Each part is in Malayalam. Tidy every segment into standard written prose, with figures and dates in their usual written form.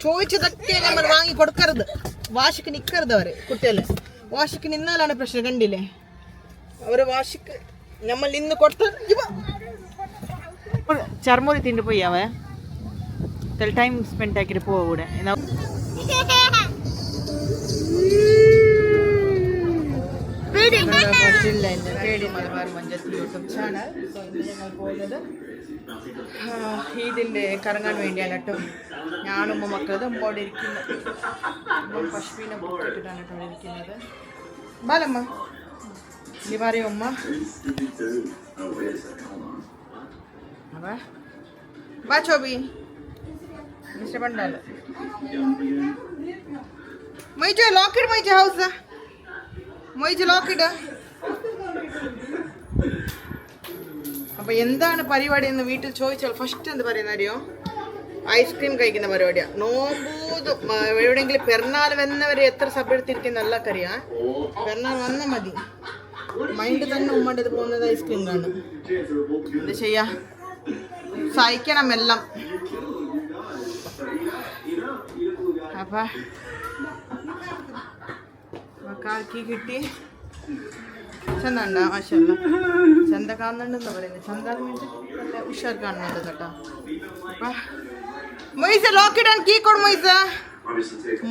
ചോദിച്ചതൊക്കെ നമ്മൾ വാങ്ങി കൊടുക്കരുത്. വാശിക്ക് നിൽക്കരുത് അവര്. കുട്ടികള് വാശിക്ക് നിന്നാലാണ് പ്രശ്നം. കണ്ടില്ലേ അവര് വാശിക്ക് നമ്മൾ ഇന്ന് കൊടുത്ത ചർമ്മൂരി തിന്നു പോയി അവ ടൈം സ്പെൻഡ് ആക്കിയിട്ട് പോവാ കൂടെ. മലബാർ മഞ്ചത്തിൽ യൂട്യൂബ് ചാനൽ. സോ ഇന്ന് ഞങ്ങൾ പോകുന്നത് ഈദിൻ്റെ കറങ്ങാൻ വേണ്ടിയാണ് കേട്ടോ. ഞാനും മക്കളത് മുമ്പോടെ ഇരിക്കുന്നത്. പശുവിനെ പോയിട്ടിട്ടാണ് കേട്ടോ ഇരിക്കുന്നത്. ബാലമ്മ നീ പറയോ ഉമ്മ? ബാ Chobi mister പണ്ടാല് മൊയ്ജോ Lockheed മൊയ്ജോ house മൊയ്ജ് Lockheed. അപ്പൊ എന്താണ് പരിപാടി എന്ന് വീട്ടിൽ ചോദിച്ചാൽ ഫസ്റ്റ് എന്ത് പറയുന്ന അറിയോ? ഐസ്ക്രീം കഴിക്കുന്ന പരിപാടിയാ. നോമ്പൂത് എവിടെയെങ്കിലും പെരുന്നാൾ വന്നവരെ എത്ര സപ്പെടുത്തിരിക്കുന്ന നല്ലക്കറിയാ. പെരുന്നാൾ വന്നാൽ മതി മൈൻഡ് തന്നെ ഉമ്മണ്ടത് പോകുന്നത് ഐസ്ക്രീം കാണും. എന്ത് ചെയ്യാ, സഹിക്കണം എല്ലാം. അപ്പൊ മക്കാക്കി കിട്ടി. ചന്ത ഉണ്ടാ മാഷല്ല, ചന്ത കാണുന്നുണ്ടെന്ന് പറയുന്നത്. ചന്ത നല്ല ഉഷാർ കാണുന്നുണ്ട് കേട്ടോ. അപ്പൊ മൊയ്സ ലോക്കിടാൻ കീ കൊടു മൊയ്സ.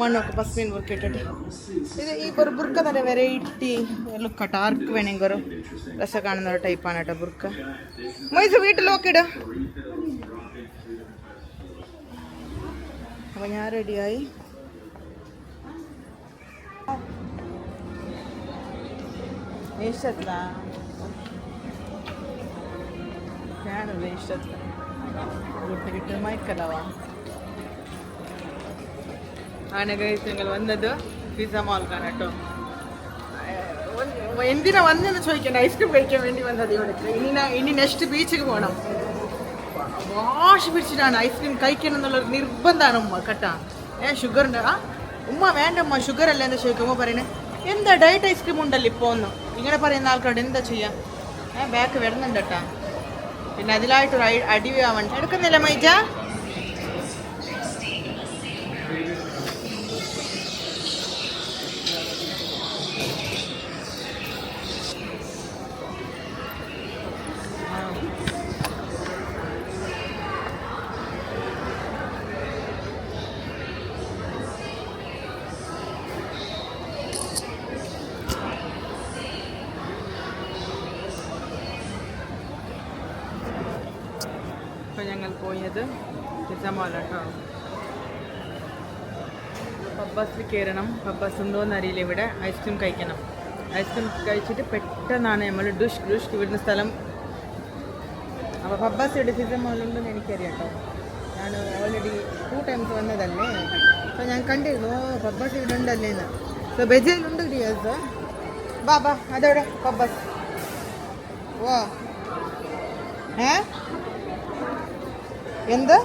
മണ്ണൊക്കെ പസ്മീൻ ബുർക്ക് ഇട്ടിട്ട് ഇത് ഈ ബുർക്ക തന്നെ വെറൈറ്റി ലുക്ക് കേട്ടോ. ആർക്ക് വേണമെങ്കിൽ ഒരു രസം കാണുന്ന ഒരു ടൈപ്പാണ് കേട്ടോ ബുർക്ക. മൊയ്സ വീട്ടിൽ ലോക്കിട്. അപ്പൊ ഞാൻ റെഡിയായി. ഇഷ്ടത്തിലാ ഞാനല്ലേ ഇഷ്ടത്തില കൂട്ടിക്കിട്ട് മയക്കലവാ. അങ്ങനെ കഴിച്ച് ഞങ്ങൾ വന്നത് പിസ്സ മാൾക്കാണ് കേട്ടോ. എന്തിനാ വന്നെന്ന് ചോദിക്കണ്ട, ഐസ്ക്രീം കഴിക്കാൻ വേണ്ടി വന്നത് ഇവിടെ. ഇനി നെക്സ്റ്റ് ബീച്ചിൽ പോകണം. വാശി പിടിച്ചിട്ടാണ് ഐസ്ക്രീം കഴിക്കണം എന്നുള്ളൊരു നിർബന്ധമാണ് ഉമ്മ കേട്ടാ. ഷുഗറുണ്ട്. ഉമ്മ വേണ്ട ഉമ്മ ഷുഗർ അല്ല എന്ന് ചോദിക്കുമ്പോൾ പറയണേ എന്താ ഡയറ്റ് ഐസ്ക്രീം ഉണ്ടല്ലോ ഇപ്പോൾ ഒന്ന് ഇങ്ങനെ പറയുന്ന ആൾക്കാരോട് എന്താ ചെയ്യാം. ബാക്ക് വരുന്നുണ്ട് കേട്ടാ. പിന്നെ അതിലായിട്ടൊരു അടി ആവാൻ എടുക്കുന്നില്ല മൈജ. ഇപ്പം ഞങ്ങൾ പോയത് പിസ്സ മോൾ കേട്ടോ. പബ്ബസിൽ കയറണം. പബ്ബസ് ഉണ്ടോയെന്ന് അറിയില്ല. ഇവിടെ ഐസ്ക്രീം കഴിക്കണം. ഐസ്ക്രീം കഴിച്ചിട്ട് പെട്ടെന്നാണ് നമ്മൾ ഡുഷ് ഇവിടുന്ന് സ്ഥലം. അപ്പോൾ പബ്ബസ് ഇവിടെ പിസ്സ മോളുണ്ടെന്ന് എനിക്കറിയാം കേട്ടോ. ഞാൻ ഓൾറെഡി 2 times വന്നതല്ലേ. അപ്പോൾ ഞാൻ കണ്ടിരുന്നു പബ്ബസ് ഇവിടെ ഉണ്ടല്ലേ എന്ന്. So ബെജയിലുണ്ട് dears. ബാബാ അതോടെ പബ്ബസ്. ഓ എന്ത്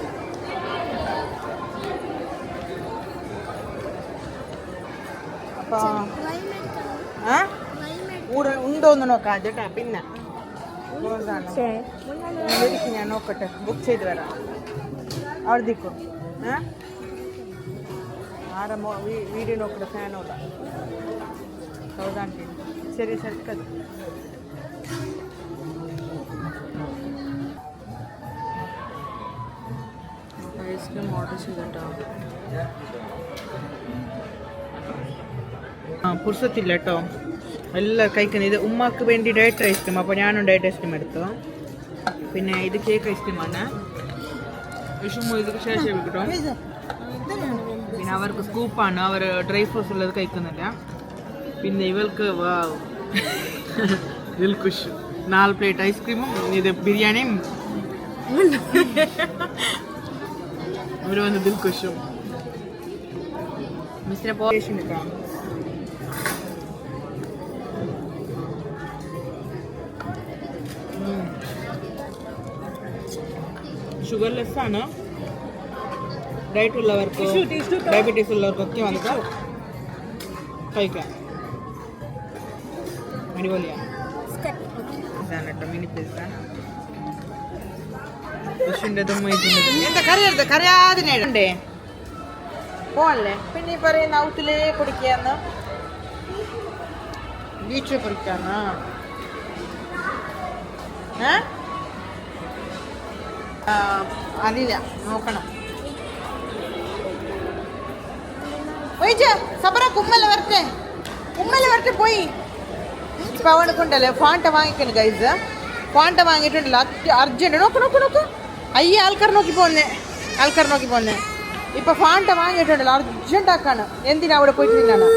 അപ്പോൾ ഉണ്ടോന്ന് നോക്കാം ചേട്ടാ. പിന്നെ ഞാൻ നോക്കട്ടെ, ബുക്ക് ചെയ്ത് വരാം. അവിടെ ദിക്കും ആരമോ വീഡിയോ നോക്കട്ടെ. ഫാനോല്ല സൗദാണ്ടി ശരി സർക്കത്. ഐസ്ക്രീം ഓർഡർ ചെയ്തിട്ടോ. പുറത്തില്ല കേട്ടോ. എല്ലാം കഴിക്കുന്നത്. ഇത് ഉമ്മാക്ക് വേണ്ടി ഡയറ്റ് ഐസ്ക്രീം. അപ്പോൾ ഞാനും ഡയറ്റ് ഐസ്ക്രീം എടുത്തു. പിന്നെ ഇത് കേക്ക് ഐസ്ക്രീമാണ്. വിഷുമോ ഇതിന് ശേഷം കിട്ടോ. പിന്നെ അവർക്ക് സ്കൂപ്പാണ്. അവർ ഡ്രൈ ഫ്രൂട്ട്സ് ഉള്ളത് കഴിക്കുന്നില്ല. പിന്നെ ഇവൾക്ക് ദിൽഖുഷ് 4 പ്ലേറ്റ് ഐസ്ക്രീമും ഇത് ബിരിയാണിയും. ഇവർ വന്ന് ദിൽഖുഷും മിസ്റ്റർ പോഷൻ കിട്ടാം. ഷുഗർലെസ് ആണ്. ഡയറ്റ് ഉള്ളവർക്ക് ഡയബറ്റീസ് ഉള്ളവർക്കൊക്കെ വന്നിട്ട് കഴിക്കാം. അടിപൊളിയാണ്. ഇതാണ് കേട്ടോ മിനി പിസ്സ. പശുവിൻ്റെ എന്താ കറിയരുത് കറിയാതിനെ പോവല്ലേ പിന്നെ ഈ പറയുന്ന ഔട്ടിലേ കുടിക്കാന്ന് ബീച്ചിൽ കുടിക്കാന്ന് അറിയില്ല നോക്കണം സബറ കുമ്മല വരട്ടെ പോയി ഇപ്പൊ അവനെ കൊണ്ടല്ലേ ഫാണ്ട വാങ്ങിക്കണം ഗൈസ് ഫാണ്ട വാങ്ങിയിട്ടുണ്ടല്ലോ അർജന്റ് നോക്ക് അയ്യ ആൾക്കാർ നോക്കി പോന്നെ ഇപ്പൊ ഫാണ്ട വാങ്ങിയിട്ടുണ്ടല്ലോ അർജന്റ് ആക്കാണ് എന്തിനാ അവിടെ പോയിട്ട് നിന്നാണ്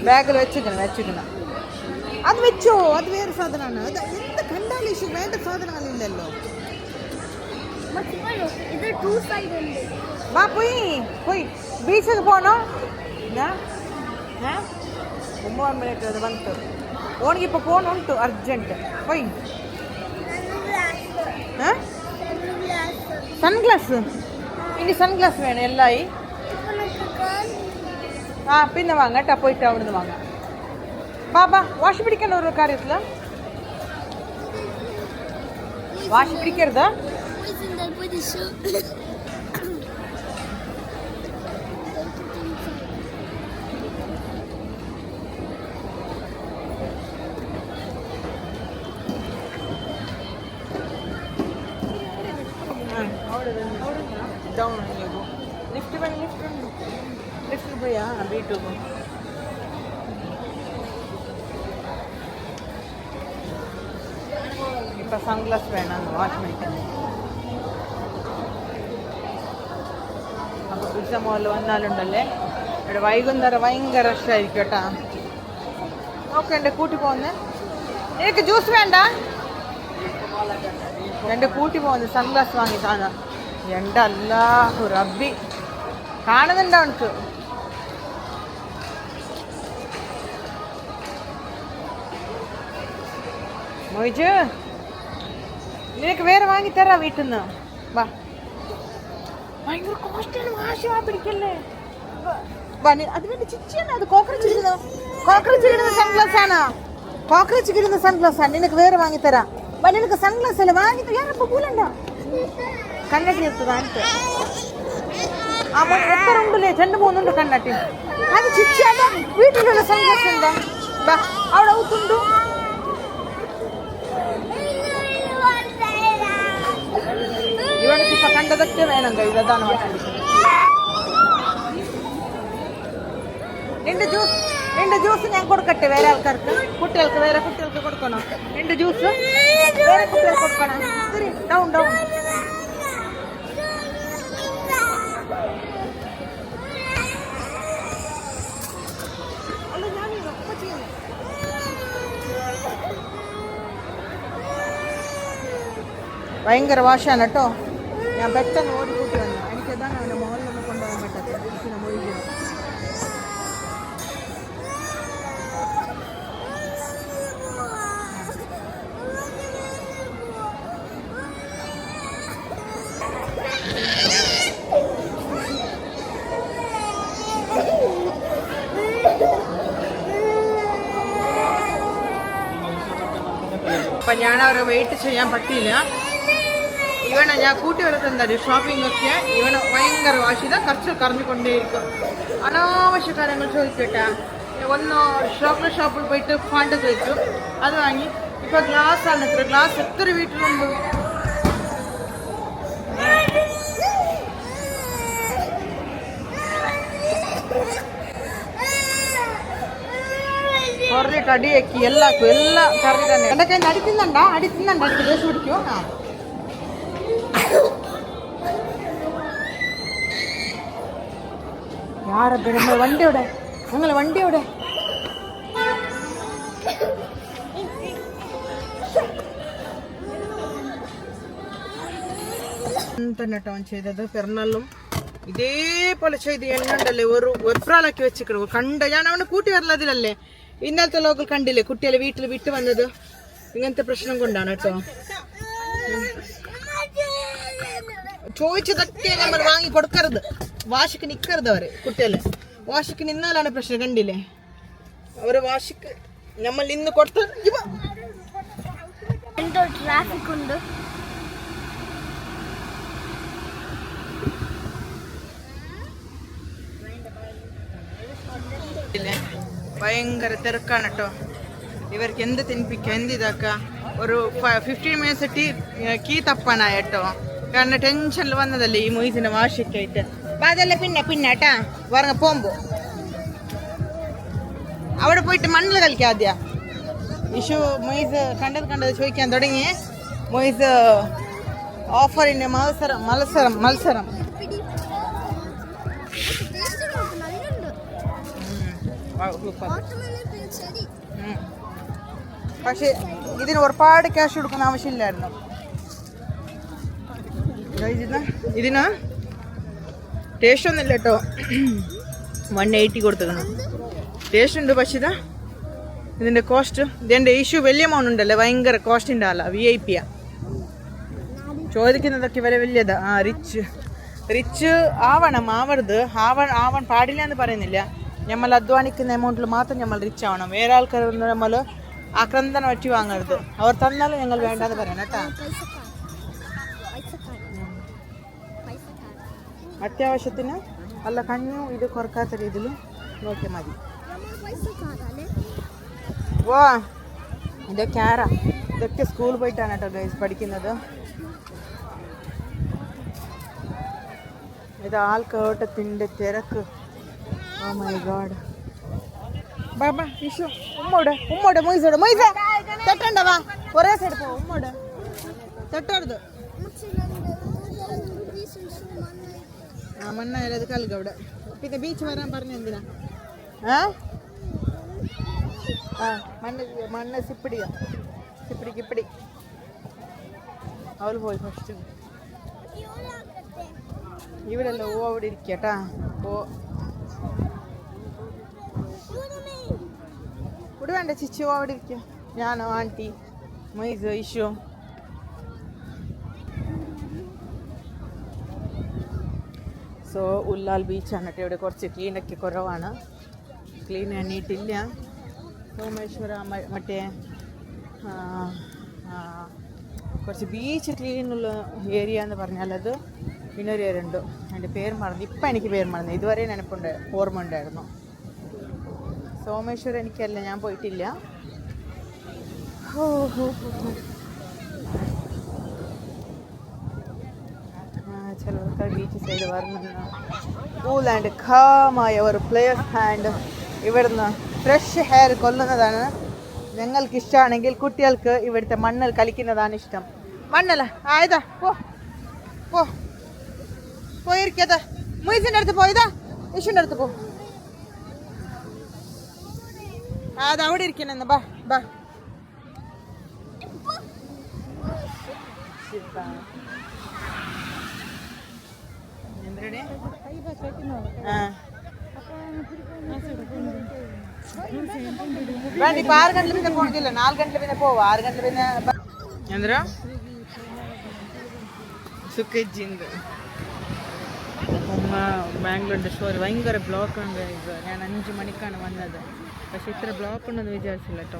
ബാഗിൽ വെച്ചിക്കണം അത് വെച്ചോ അത് വേറെ സാധനമാണ് അത് എന്ത് കണ്ടാലും ഇഷ്യൂ വേണ്ട സാധനങ്ങളില്ലല്ലോ വാ പോയി ബീച്ചിൽ പോണോ അത് ಬಂತು ഓണിಗೆ ഇപ്പോൾ ಫೋನ್ ಉಂಟು ಅರ್ಜೆಂಟ್ പോയി സൺഗ്ലാസ് ഇനി സൺഗ്ലാസ് വേണം എല്ലായി പിന്നെ വാങ്ങാം കേട്ടോ പോയിട്ട് അവിടുന്ന് വാങ്ങാം ബാബാ വാഷ് പിടിക്കേണ്ട ഒരു കാര്യത്തില് വാഷ് പിടിക്കരുത് ലിഫ്റ്റ് പോയാ വീട്ടിൽ പോകും ഇപ്പം സൺഗ്ലാസ് വേണം വാഷ് മേടിക്കാൻ അപ്പോൾ പിസ്സ മോളിൽ വന്നാലുണ്ടല്ലേ ഇവിടെ വൈകുന്നേരം ഭയങ്കര റഷായിരിക്കും കേട്ടാ ഓക്കെ എൻ്റെ കൂട്ടി പോകുന്നത് എനിക്ക് ജ്യൂസ് വേണ്ട എൻ്റെ കൂട്ടി പോകുന്നത് സൺഗ്ലാസ് വാങ്ങി സാധനം എൻ്റെ അല്ലാഹു റബ്ബി കാണുന്നുണ്ടോ എനിക്ക് മൊയ്ജ് നിനക്ക് വേറെ വാങ്ങിത്തരാ വീട്ടിൽ നിന്ന് വാ ഭയങ്കര കോസ്റ്റാണ് വാശി പിടിക്കല്ലേ അത് വേണ്ടി ചിച്ചിയാണ് അത് കോക്രോച്ച് ഇടുന്ന സൺഗ്ലാസ് ആണ് നിനക്ക് വേറെ വാങ്ങിത്തരാം നിനക്ക് സൺഗ്ലാസ് അല്ലേ വാങ്ങി ഞാനിപ്പോ പോലണ്ട കണ്ണട്ടി എടുത്തതായിട്ട് എത്ര ഉണ്ടല്ലേ 2-3 ഉണ്ട് കണ്ണട്ടി അത് ചിച്ചിയാണ് വീട്ടിലുള്ള സൺഗ്ലാസ് എന്താ അവിടെ ഔത്തുണ്ടു ഇവർക്ക് ഇപ്പൊ കണ്ടതൊക്കെ വേണം കഴിയും അതാണ് നിന്റെ ജ്യൂസ് ഞാൻ കൊടുക്കട്ടെ വേറെ ആൾക്കാർക്ക് വേറെ കുട്ടികൾക്ക് കൊടുക്കണം നിന്റെ ജ്യൂസ് വേറെ കുട്ടികൾക്ക് കൊടുക്കണം ശരി ഡൗൺ ഭയങ്കര വാശാണ് കേട്ടോ ഞാൻ പെട്ടെന്ന് ഓടിക്കൂട്ടി വന്നു എനിക്കതാണ് അവൻ്റെ മുകളിലൊന്നും കൊണ്ടുപോകാൻ പറ്റാത്തത് എനിക്ക് മൊഴിക്കണം അപ്പം ഞാനവരെ വെയിറ്റ് ചെയ്യാൻ പറ്റിയില്ല ഇവനെ ഞാൻ കൂട്ടി വളർത്തുന്നത് ഷോപ്പിംഗ് ഒക്കെ ഇവന് ഭയങ്കര വാശിത ಖರ್ಚು കറഞ്ഞുകൊണ്ടേയിരിക്കും അനാവശ്യ കാര്യങ്ങൾ ചോദിക്കട്ടെ ഒന്ന് ഷോപ്പിൽ പോയിട്ട് ഫാണ്ട ചോദിച്ചു അത് വാങ്ങി ഇപ്പൊ ഗ്ലാസ് ആണ് ഗ്ലാസ് എത്ര വീട്ടിലുണ്ട് കുറഞ്ഞിട്ട് അടിയാക്കി എല്ലാ കറി തന്നെ എൻ്റെ കയ്യിൽ അടിക്കുന്നുണ്ടോ എനിക്ക് ദേഷ്യം പിടിക്കുമോ யாரப்ப நம்ம வண்டியோட ഞങ്ങളെ വണ്ടിയോടെ തന്നെ കേട്ടോ ചെയ്തത് പിറന്നാളും ഇതേപോലെ ചെയ്ത് എണ്ണണ്ടല്ലേ ഒരു വെപ്രാളാക്കി വെച്ചിക്കണം കണ്ട ഞാൻ അവനെ കൂട്ടി വരലതിലല്ലേ ഇന്നലത്തെ ലോകൽ കണ്ടില്ലേ കുട്ടികളെ വീട്ടിൽ വിട്ട് വന്നത് ഇങ്ങനത്തെ പ്രശ്നം കൊണ്ടാണ് കേട്ടോ ചോദിച്ചതൊക്കെ നമ്മൾ വാങ്ങി കൊടുക്കരുത് വാശിക്ക് നിൽക്കരുത് അവര് കുട്ടികള് വാശിക്ക് നിന്നാലാണ് പ്രശ്നം കണ്ടില്ലേ അവരെ വാശിക്ക് നമ്മൾ ഇന്ന് കൊടുത്ത് എന്തോ ട്രാഫിക് ഉണ്ട്. ഭയങ്കര തിരക്കാണ് കേട്ടോ. ഇവർക്ക് എന്ത് തിന്നിപ്പിക്കുക എന്ത് ഇതാക്കുക. ഒരു 15 മിനിറ്റ്സ് കീ തപ്പാനായ കേട്ടോ. കാരണം ടെൻഷനിൽ വന്നതല്ലേ ഈ മൊയ്സിന്റെ വാശിക്കായിട്ട്. അതല്ലേ പിന്നെ കേട്ടാ പറഞ്ഞ പോകുമ്പോ അവിടെ പോയിട്ട് മണ്ണിൽ കളിക്കാം. ആദ്യ ഇഷു മൊയ്സ് കണ്ടത് ചോദിക്കാൻ തുടങ്ങി. മൊയ്സ് ഓഫറിന്റെ മത്സരം പക്ഷെ ഇതിന് ഒരുപാട് ക്യാഷ് കൊടുക്കുന്ന ആവശ്യമില്ലായിരുന്നു. ഇതിന് ടേസ്റ്റ് ഒന്നുമില്ല കേട്ടോ. 180 കൊടുത്തേക്കണം. ടേസ്റ്റ് ഉണ്ട്. പക്ഷെ ഇതിന്റെ കോസ്റ്റ് ഇതിന്റെ ഇഷ്യൂ വലിയ എമൗണ്ട് ഉണ്ടല്ലോ. ഭയങ്കര കോസ്റ്റിൻ്റെ ആളാ. VIP ചോദിക്കുന്നതൊക്കെ വരെ വലിയതാ. റിച്ച് ആവാൻ പാടില്ല എന്ന് പറയുന്നില്ല. നമ്മൾ അധ്വാനിക്കുന്ന എമൗണ്ടിൽ മാത്രം നമ്മൾ റിച്ച് ആവണം. വേറെ ആൾക്കാർ നമ്മൾ ആക്രന്ദനം പറ്റി വാങ്ങരുത്. അവർ തന്നാലും ഞങ്ങൾ വേണ്ടെന്ന് പറയണം കേട്ടാ. അത്യാവശ്യത്തിന് അല്ല കഞ്ഞു ഇത് കുറക്കാത്ത രീതിയിൽ നോക്കിയാൽ മതി. ഓ ഇതൊക്കെ ആരാ? ഇതൊക്കെ സ്കൂളിൽ പോയിട്ടാണ് കേട്ടോ ഗൈസ് പഠിക്കുന്നത്. ഇത് ആൾക്കൂട്ടത്തിൻ്റെ തിരക്ക്. Oh my God. ബാബാ ഇഷു ഉമ്മോടെ മൊയ്സോടെ തെട്ടണ്ട. വാ ഒരേ സൈഡ് പോ. ഉമ്മോടെ തെട്ടരുത്. മണ്ണായാലും അത് കൽക അവിടെ. പിന്നെ ബീച്ച് വരാൻ പറഞ്ഞ എന്തിനാ? മണ്ണ് സിപ്പിടി അവൾ പോയി ഫസ്റ്റ്. ഇവിടെല്ലോ ഓ അവിടെ ഇരിക്കട്ടാ. ഇവിടെ വേണ്ട ചിച്ചു അവിടെ ഇരിക്കുക. ഞാനോ ആൻറ്റി മൊയ്സ് ഇഷു. സോ ഉല്ലാൽ ബീച്ചാണ് കേട്ടോ. ഇവിടെ കുറച്ച് ക്ലീനൊക്കെ കുറവാണ്. ക്ലീൻ എണ്ണീട്ടില്ല. സോമേശ്വര മറ്റേ കുറച്ച് ബീച്ച് ക്ലീനുള്ള ഏരിയ എന്ന് പറഞ്ഞാൽ അത് ഇന്നൊരു ഏരിയ ഉണ്ട്. അതിൻ്റെ പേര് മറന്നു. ഇപ്പം എനിക്ക് പേര് മറന്നു. ഇതുവരെ ഓർമ്മ ഉണ്ടായിരുന്നു. സോമേശ്വരം എനിക്കല്ല, ഞാൻ പോയിട്ടില്ല. ചിലർക്ക് ബീച്ച് സൈഡ് വരണം. കൂൾ ആൻഡ് കാമായ ഒരു പ്ലേസ് ആൻഡ് ഇവിടുന്ന് ഫ്രഷ് ഹെയർ കൊല്ലുന്നതാണ് ഞങ്ങൾക്ക് ഇഷ്ടമാണെങ്കിൽ കുട്ടികൾക്ക് ഇവിടുത്തെ മണ്ണിൽ കളിക്കുന്നതാണ് ഇഷ്ടം. മണ്ണല്ല ആയതാ പോയിരിക്കതാ. മൊയ്സിൻ്റെ അടുത്ത് പോയതാ. ഇഷുവിൻ്റെ അടുത്ത് പോ. അത് അവിടെ ഇരിക്കണെന്ന്. ബാ വേണ്ട. ഇപ്പൊ 6 ಗಂಟೆ പിന്നെ പോണില്ല. 4 ಗಂಟೆ പിന്നെ പോവാ. 6 ಗಂಟೆ പിന്നെ എന്താ സുഖജിന്ദ് ബാംഗ്ലൂരിൻ്റെ ഷോർ ഭയങ്കര ബ്ലോക്കാണ്. ഞാൻ 5 മണിക്കാണ് വന്നത്. പക്ഷെ ഇത്ര ബ്ലോക്ക് ഉണ്ടെന്ന് വിചാരിച്ചില്ല കേട്ടോ.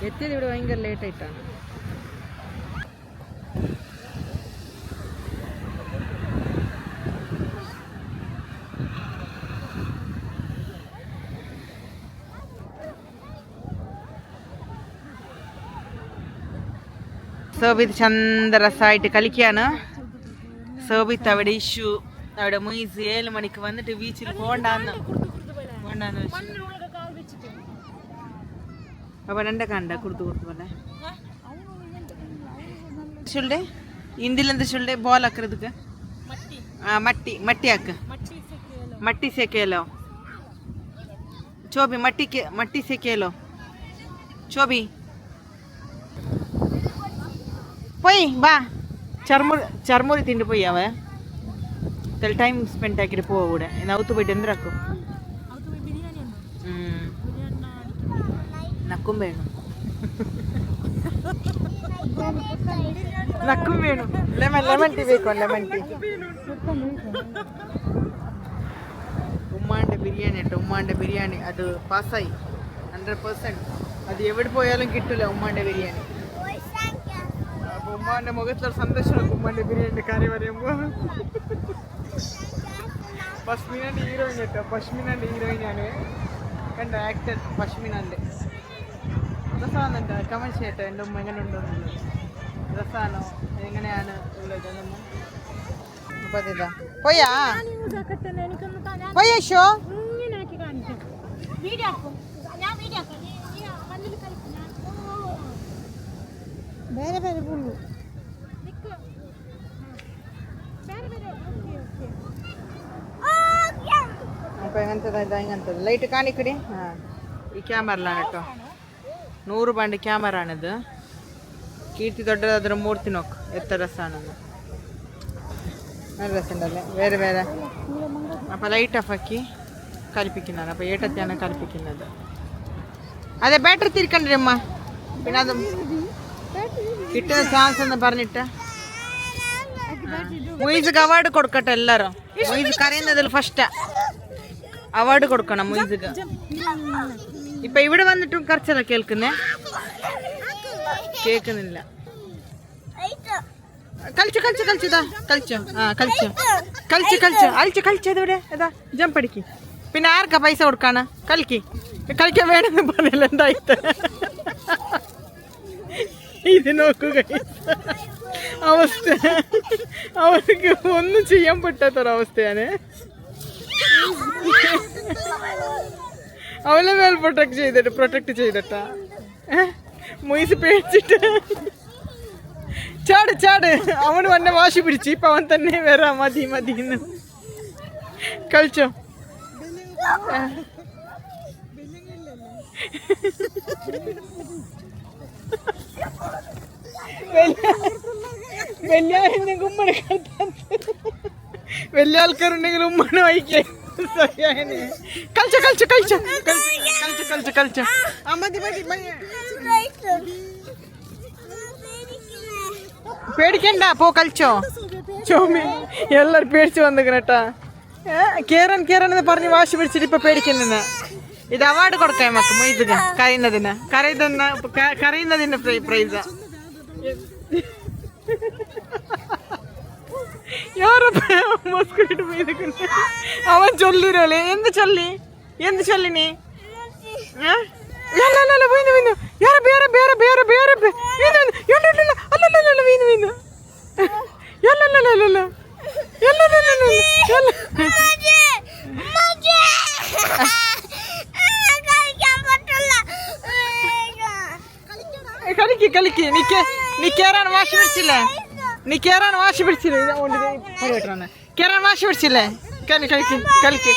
എത്തിയത് ഇവിടെ ഭയങ്കര ലേറ്റായിട്ടാണ്. സോബിത്ത് ചന്ത രസമായിട്ട് കളിക്കുകയാണ്. സോബിത്ത് അവിടെ ഇഷു അവിടെ മൊയ്സ് 7 മണിക്ക് വന്നിട്ട് ബീച്ചിൽ പോണ്ടാന്ന് അപ്പൊ രണ്ട കണ്ട കുടുത്തു പോലെ சொல்லே हिंदीல എന്ത് சொல்லே बॉल ആക്കുന്നதுக்கு मट्टी आक मट्टी से खेलो चोबी मट्टी से खेलो चोबी പോയി ബാ. ചർമുറി തിന്നു പോയി. അവ ടൈം സ്പെൻഡ് ആക്കിയിട്ട് പോവാ കൂടെ. നൗത്ത് പോയിട്ട് എന്തിനാക്കും? നക്കും വേണം ലെമൺ ടീ ಬೇಕೋ ಲೆಮನ್ ಟೀ. ഉമ്മാൻ്റെ ബിരിയാണി കേട്ടോ. ഉമ്മാൻ്റെ ബിരിയാണി അത് പാസ്സായി 100%. അത് എവിടെ പോയാലും കിട്ടില്ല ഉമ്മാൻ്റെ ബിരിയാണി. അപ്പോൾ ഉമ്മാൻ്റെ മുഖത്തൊരു സന്തോഷമാണ് ഉമ്മാൻ്റെ ബിരിയാണിൻ്റെ കറി പറയുമ്പോൾ. പശ്മിനാൻ്റെ ഹീറോയിൻ കേട്ടോ, പശ്മിനാൻ്റെ ഹീറോയിനാണ് കണ്ട ആക്ടർ പശ്മിനാൻ്റെ. രസമാണെന്നുണ്ട് കമൻറ്റ് ചെയ്യട്ടെ എൻ്റെ ഉമ്മ എങ്ങനെ ഉണ്ടോന്നുള്ളത്. രസമാണോ എങ്ങനെയാണ് ഉള്ളതെന്നൊന്നും. അപ്പോൾ അതിതാ പോയാ പോയാ ഷോ ಬೇರೆ ಬೇರೆ ಫುಲ್ಲು. അപ്പോൾ എങ്ങനത്തെ ഇതാ ഇങ്ങനത്തത് ലൈറ്റ് കാണിക്കടി. ഈ ക്യാമറയിലാണ് കേട്ടോ, 100 രൂപയുടെ ക്യാമറയാണിത്. കീർത്തി തൊട്ടത് അതൊരു മൂർത്തി നോക്ക് എത്ര രസമാണെന്ന്. നല്ല രസമുണ്ടല്ലേ വേറെ വേറെ. അപ്പോൾ ലൈറ്റ് ഓഫാക്കി കലിപ്പിക്കുന്നതാണ്. അപ്പോൾ ഏട്ടത്തെയാണ് കലിപ്പിക്കുന്നത്. അതെ ബാറ്ററി തിരിക്കണ്ടേ അമ്മ, പിന്നെ അത് കിട്ടുന്ന ചാൻസ് എന്ന് പറഞ്ഞിട്ട് മുയിസ്ക്ക് അവാർഡ് കൊടുക്കട്ടെ എല്ലാവരും. മുയിസ് കരയുന്നതിൽ ഫസ്റ്റ് അവാർഡ് കൊടുക്കണം മുയിസ്ക്ക്. ഇപ്പൊ ഇവിടെ വന്നിട്ടും കരച്ചല്ല കേൾക്കുന്നേ, കേൾക്കുന്നില്ല. കളിച്ചു കളിച്ചു കളിച്ചതാ കളിച്ചോ. കളിച്ചു കളിച്ചു കളിച്ചു അഴിച്ചു കളിച്ചത് ഇവിടെ ഏതാ ജമ്പ് അടിക്ക്. പിന്നെ ആർക്കാ പൈസ കൊടുക്കാണ്? കളിക്കാൻ വേണമെന്ന് പറഞ്ഞില്ല എന്തായിട്ട്. ഇത് നോക്കുക അവസ്ഥ, അവർക്ക് ഒന്നും ചെയ്യാൻ പറ്റാത്തൊരവസ്ഥയാണ്. അവളെ മേൽ പ്രൊട്ടക്ട് ചെയ്തിട്ടാ മുയിസ് പേടിച്ചിട്ട് ചാട് ചാട്. അവന് വന്നെ വാശി പിടിച്ച് ഇപ്പൊ അവൻ തന്നെ വരാ മതി മതിന്ന്. കളിച്ചോ. വലിയ ആൾക്കാരുണ്ടെങ്കിൽ ഉമ്മനെ വായിക്കേ. കളിച്ചോ കളിച്ചോ കളിച്ചോ കളിച്ചോ കളിച്ചോ കളിച്ചോ. മതി മതി പേടിക്കണ്ട പോ കളിച്ചോ. ചോമി എല്ലാരും പേടിച്ചു വന്നിക്കണേട്ടാ. കേറാൻ കേറാൻ എന്ന് പറഞ്ഞ് വാശി പിടിച്ചിട്ട് ഇപ്പൊ പേടിക്കുന്ന. ഇത് അവാർഡ് കൊടുക്കാം നമുക്ക് മൊയ്തിന് കരയുന്നതിന്. കരയുന്നതിന്റെ പ്രൈസാ. അവൻ ചൊല്ലിരല്ലേ എന്ത് ചൊല്ലി എന്ത് ചൊല്ലിനി? കളിക്ക് കളിക്ക്. നീ കേറാൻ വാശി പിടിച്ചില്ലേ? കേറാൻ വാശി പിടിച്ചില്ലേ? കളിക്ക് കളിക്ക്.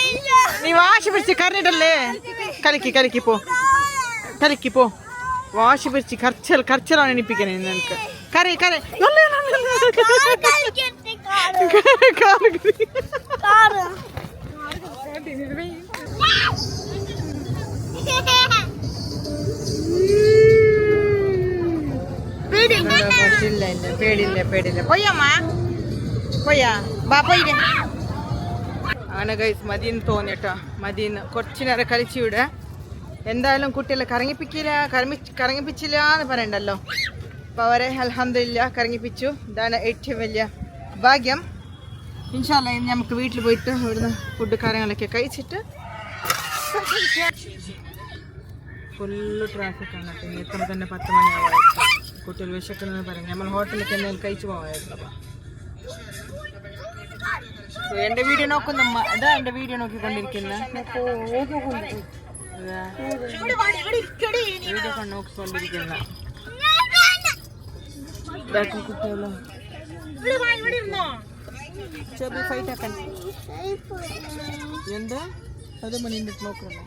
നീ വാശി പിടിച്ച് കരഞ്ഞിട്ടല്ലേ? കളിക്ക് പോ കളിക്ക് പോ. വാശി പിടിച്ച് കരച്ചിലാണ് എണിപ്പിക്കണേ നിനക്ക്. കരയി കരയി. പേടില്ല പോയമ്മ പോയാ ബാ പോയില്ലേ. അങ്ങനെ ഗൈസ് മതിന്ന് തോന്നിട്ടോ. മതിന്ന് കുറച്ചു നേരം കളിച്ചു വിടുക. എന്തായാലും കുട്ടികളെ കറങ്ങിപ്പിച്ചില്ല എന്ന് പറയണ്ടല്ലോ. അപ്പോൾ അവരെ അൽഹംദുലില്ലാ കറങ്ങിപ്പിച്ചു. ഇതാണ് ഏറ്റവും വലിയ ഭാഗ്യം. ഇൻഷാ അല്ലാഹ് ഇനി നമുക്ക് വീട്ടിൽ പോയിട്ട് ഇവിടുന്ന് ഫുഡ് കാര്യങ്ങളൊക്കെ കഴിച്ചിട്ട്. ഫുള്ള് ട്രാഫിക്കാണ്. പിന്നെ എത്തുമ്പോൾ തന്നെ 10 മണിയാവായിരുന്നു. കുട്ടികൾ വിശക്കുന്നത് പറഞ്ഞു. നമ്മൾ ഹോട്ടലിലേക്ക് എന്തെങ്കിലും കഴിച്ചു പോകാമായിരുന്നു. എൻ്റെ വീഡിയോ നോക്കുന്നമ്മ ഇതാ എൻ്റെ വീഡിയോ നോക്കിക്കൊണ്ടിരിക്കുന്ന വീഡിയോ നോക്കിക്കൊണ്ടിരിക്കുന്ന ബാക്കി കുട്ടികളും ചെറിയ ഫൈറ്റ് ആക്കാൻ എന്താ അത് മണിൻ്റെ നോക്കണം.